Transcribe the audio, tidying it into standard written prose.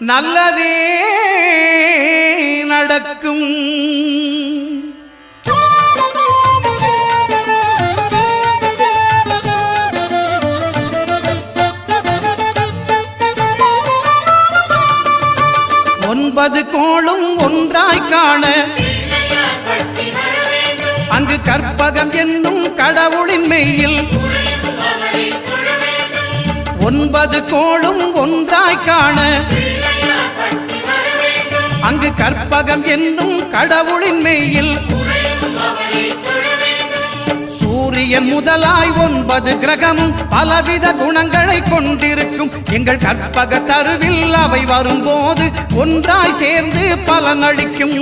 நல்லதே நடக்கும். ஒன்பது கோளும் ஒன்றாய் காண அங்கு கற்பகம் என்னும் கடவுளின் மெய்யில் ஒன்பது கோளும் ஒன்றாய் காண அங்கு கற்பகம் என்னும் கடவுளின் மெய்யில் சூரியன் முதலாய் 9 கிரகமும் பலவித குணங்களை கொண்டிருக்கும். எங்கள் கற்பக தருவில் அவை வரும்போது ஒன்றாய் சேர்ந்து பலனளிக்கும்.